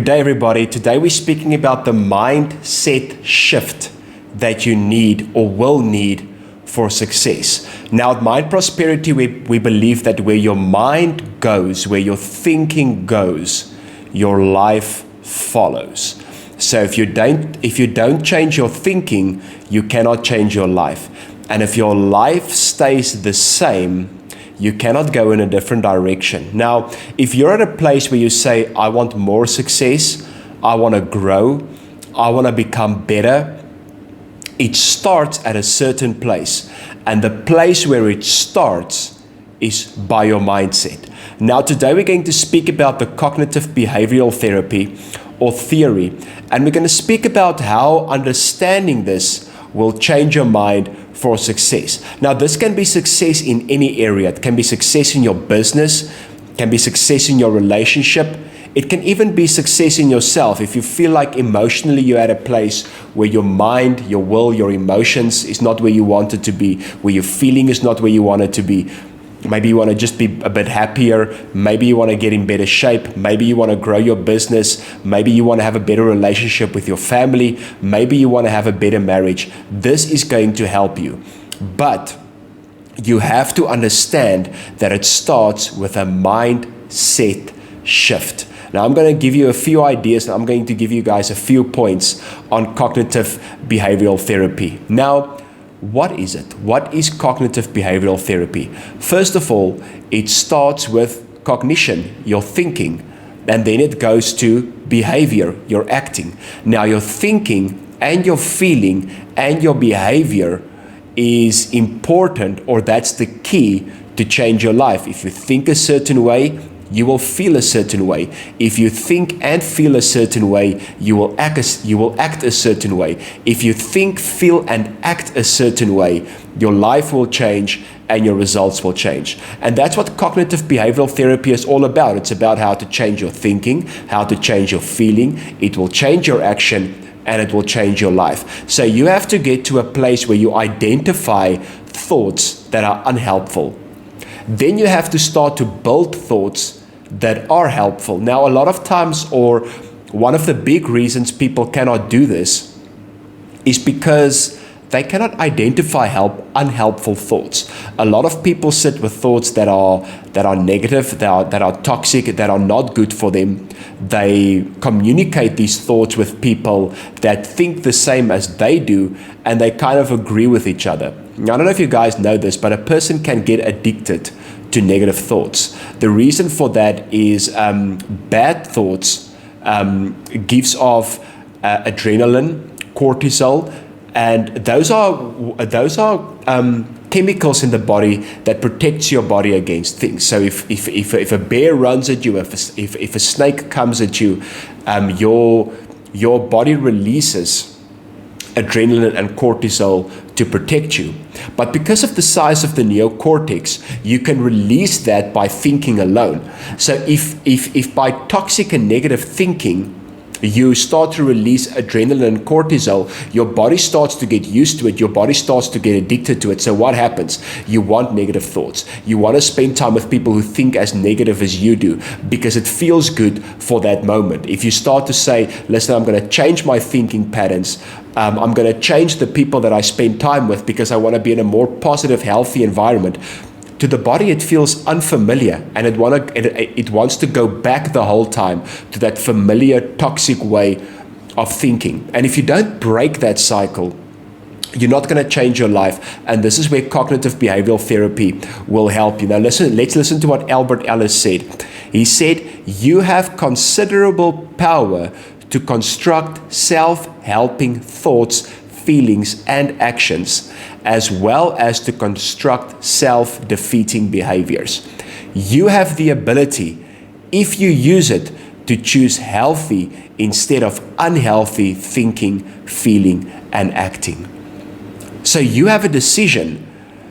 Good day, everybody. Today we're speaking about the mindset shift that you need or will need for success. Now, at Mind Prosperity, we believe that where your mind goes, where your thinking goes, your life follows. So if you don't change your thinking, you cannot change your life. And if your life stays the same, you cannot go in a different direction. Now, if you're at a place where you say, I want more success, I want to grow, I want to become better, it starts at a certain place. And the place where it starts is by your mindset. Now, today we're going to speak about the cognitive behavioral therapy or theory. And we're going to speak about how understanding this will change your mind for success. Now, this can be success in any area. It can be success in your business, it can be success in your relationship. It can even be success in yourself. If you feel like emotionally you're at a place where your mind, your will, your emotions is not where you want it to be, where your feeling is not where you want it to be. Maybe you want to just be a bit happier. Maybe you want to get in better shape. Maybe you want to grow your business. Maybe you want to have a better relationship with your family. Maybe you want to have a better marriage. This is going to help you. But you have to understand that it starts with a mindset shift. Now, I'm going to give you a few ideas, and I'm going to give you guys a few points on cognitive behavioral therapy. Now, what is it? What is cognitive behavioral therapy? First of all, it starts with cognition, your thinking, and then it goes to behavior, your acting. Now, your thinking and your feeling and your behavior is important, or that's the key to change your life. If you think a certain way, you will feel a certain way. If you think and feel a certain way, you will act a certain way. If you think, feel, and act a certain way, your life will change and your results will change. And that's what cognitive behavioral therapy is all about. It's about how to change your thinking, how to change your feeling. It will change your action and it will change your life. So you have to get to a place where you identify thoughts that are unhelpful. Then you have to start to build thoughts that are helpful. Now, a lot of times, or one of the big reasons people cannot do this is because they cannot identify unhelpful thoughts. A lot of people sit with thoughts that are negative, that are toxic, that are not good for them. They communicate these thoughts with people that think the same as they do, and they kind of agree with each other. Now, I don't know if you guys know this, but a person can get addicted to negative thoughts. The reason for that is bad thoughts gives off adrenaline, cortisol, and those are chemicals in the body that protects your body against things. So if a bear runs at you, if a snake comes at you, your body releases adrenaline and cortisol to protect you. But because of the size of the neocortex, you can release that by thinking alone. So if by toxic and negative thinking, you start to release adrenaline and cortisol, your body starts to get used to it, your body starts to get addicted to it. So what happens? You want negative thoughts. You want to spend time with people who think as negative as you do because it feels good for that moment. If you start to say, listen, I'm going to change my thinking patterns, I'm going to change the people that I spend time with because I want to be in a more positive, healthy environment. To the body, it feels unfamiliar, and it wants to go back the whole time to that familiar, toxic way of thinking. And if you don't break that cycle, you're not going to change your life. And this is where cognitive behavioral therapy will help you. Now, let's listen to what Albert Ellis said. He said, you have considerable power to construct self-helping thoughts, feelings, and actions, as well as to construct self-defeating behaviors. You have the ability, if you use it, to choose healthy instead of unhealthy thinking, feeling, and acting. So you have a decision.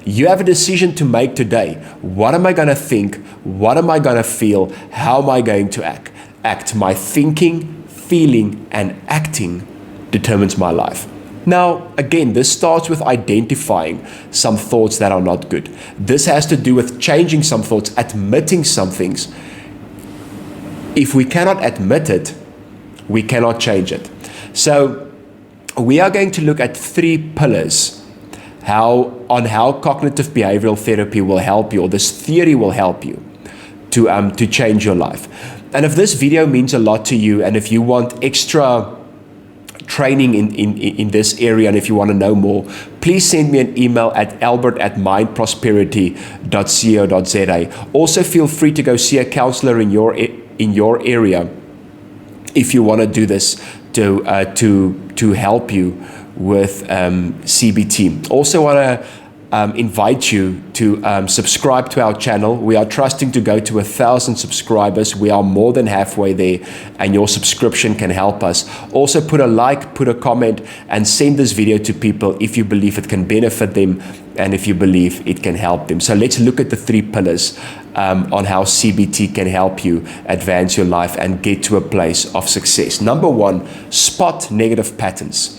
You have a decision to make today. What am I going to think? What am I going to feel? How am I going to act? My thinking, feeling, and acting determines my life. Now, again, this starts with identifying some thoughts that are not good. This has to do with changing some thoughts, admitting some things. If we cannot admit it, We cannot change it. So we are going to look at 3 pillars on how cognitive behavioral therapy will help you, or this theory will help you to change your life. And if this video means a lot to you, and if you want extra training in this area, and if you want to know more, please send me an email at albert@mindprosperity.co.za. Also, feel free to go see a counselor in your area if you want to do this to help you with CBT. Also want to invite you to subscribe to our channel. We are trusting to go to 1,000 subscribers. We are more than halfway there, and your subscription can help us. Also, put a like, put a comment, and send this video to people if you believe it can benefit them and if you believe it can help them. So let's look at the 3 pillars on how CBT can help you advance your life and get to a place of success. Number 1, spot negative patterns.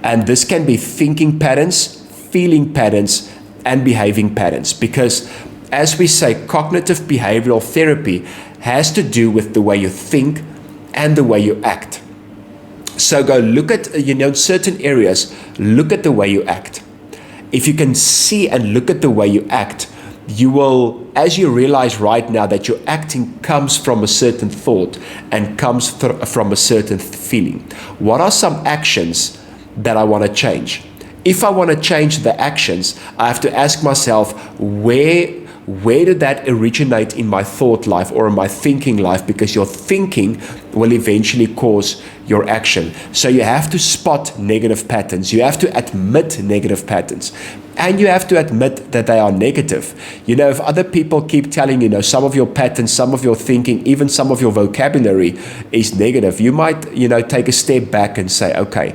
And this can be thinking patterns, feeling patterns, and behaving patterns, because as we say, cognitive behavioral therapy has to do with the way you think and the way you act. So go look at, certain areas, look at the way you act. If you can see and look at the way you act, you will, as you realize right now that your acting comes from a certain thought and comes from a certain feeling. What are some actions that I want to change? If I want to change the actions, I have to ask myself, where did that originate in my thought life or in my thinking life? Because your thinking will eventually cause your action. So you have to spot negative patterns. You have to admit negative patterns. And you have to admit that they are negative. If other people keep telling you, some of your patterns, some of your thinking, even some of your vocabulary is negative, you might, take a step back and say, okay,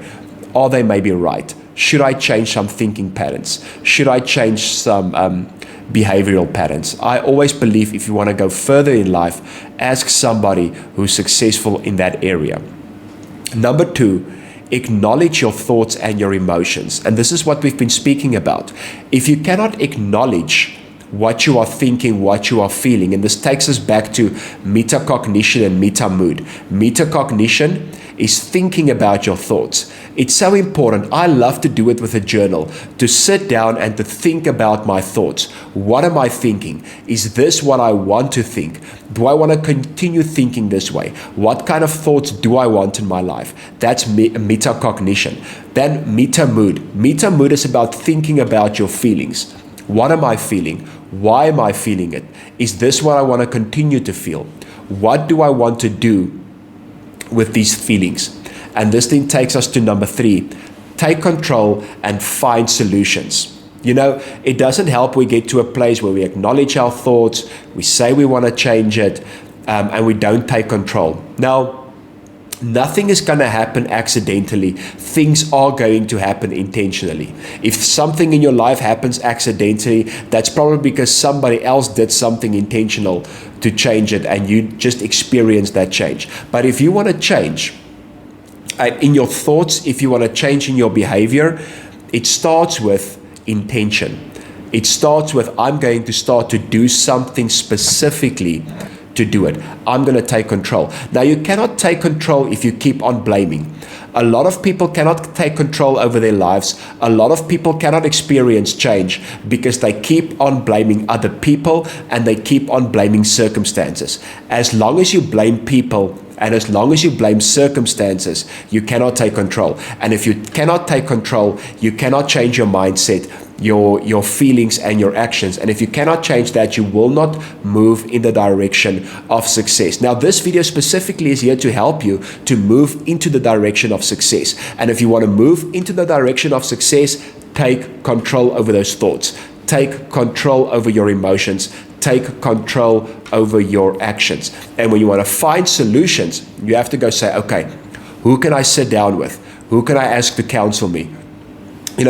are they maybe right? Should I change some thinking patterns? Should I change some behavioral patterns? I always believe if you want to go further in life, ask somebody who's successful in that area. Number 2, acknowledge your thoughts and your emotions. And this is what we've been speaking about. If you cannot acknowledge what you are thinking, what you are feeling, and this takes us back to metacognition and meta-mood. Metacognition is thinking about your thoughts. It's so important. I love to do it with a journal, to sit down and to think about my thoughts. What am I thinking? Is this what I want to think? Do I want to continue thinking this way? What kind of thoughts do I want in my life? That's metacognition. Then meta-mood. Meta-mood is about thinking about your feelings. What am I feeling? Why am I feeling it? Is this what I want to continue to feel? What do I want to do with these feelings? And this then takes us to number 3, take control and find solutions. It doesn't help we get to a place where we acknowledge our thoughts, we say we want to change it, and we don't take control. Now, nothing is going to happen accidentally. Things are going to happen intentionally. If something in your life happens accidentally, that's probably because somebody else did something intentional to change it, and you just experienced that change. But if you want to change in your thoughts, if you want to change in your behavior, it starts with intention. It starts with, I'm going to start to do something specifically to do it. I'm going to take control. Now, you cannot take control if you keep on blaming. A lot of people cannot take control over their lives. A lot of people cannot experience change because they keep on blaming other people and they keep on blaming circumstances. As long as you blame people and as long as you blame circumstances, you cannot take control. And if you cannot take control, you cannot change your mindset, your feelings and your actions. And if you cannot change that, you will not move in the direction of success. Now, this video specifically is here to help you to move into the direction of success. And if you want to move into the direction of success, take control over those thoughts. Take control over your emotions. Take control over your actions. And when you want to find solutions, you have to go say, okay, who can I sit down with? Who can I ask to counsel me?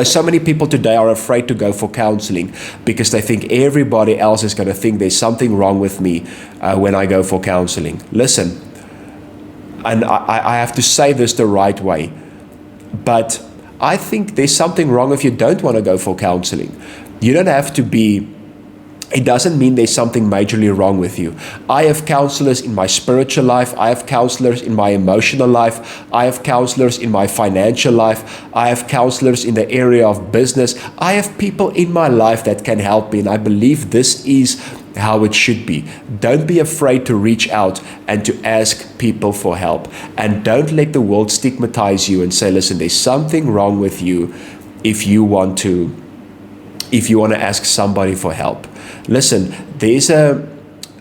So many people today are afraid to go for counseling because they think everybody else is going to think there's something wrong with me when I go for counseling. Listen, and I have to say this the right way, but I think there's something wrong if you don't want to go for counseling. You don't have to be it doesn't mean there's something majorly wrong with you. I have counselors in my spiritual life. I have counselors in my emotional life. I have counselors in my financial life. I have counselors in the area of business. I have people in my life that can help me, and I believe this is how it should be. Don't be afraid to reach out and to ask people for help. And don't let the world stigmatize you and say, listen, there's something wrong with you if you want to ask somebody for help. Listen,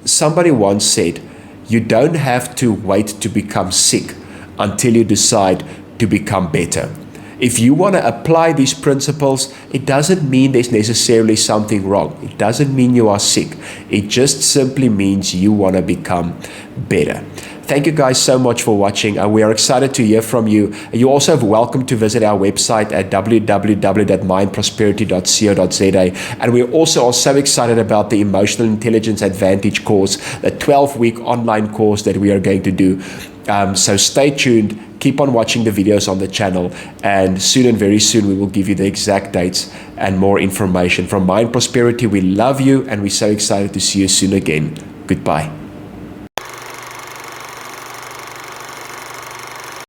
somebody once said, you don't have to wait to become sick until you decide to become better. If you want to apply these principles, it doesn't mean there's necessarily something wrong. It doesn't mean you are sick. It just simply means you want to become better. Thank you guys so much for watching. We are excited to hear from you. You also are welcome to visit our website at www.mindprosperity.co.za. And we also are so excited about the Emotional Intelligence Advantage course, the 12-week online course that we are going to do. So stay tuned. Keep on watching the videos on the channel, and soon and very soon we will give you the exact dates and more information. From Mind Prosperity, we love you, and we're so excited to see you soon again. Goodbye.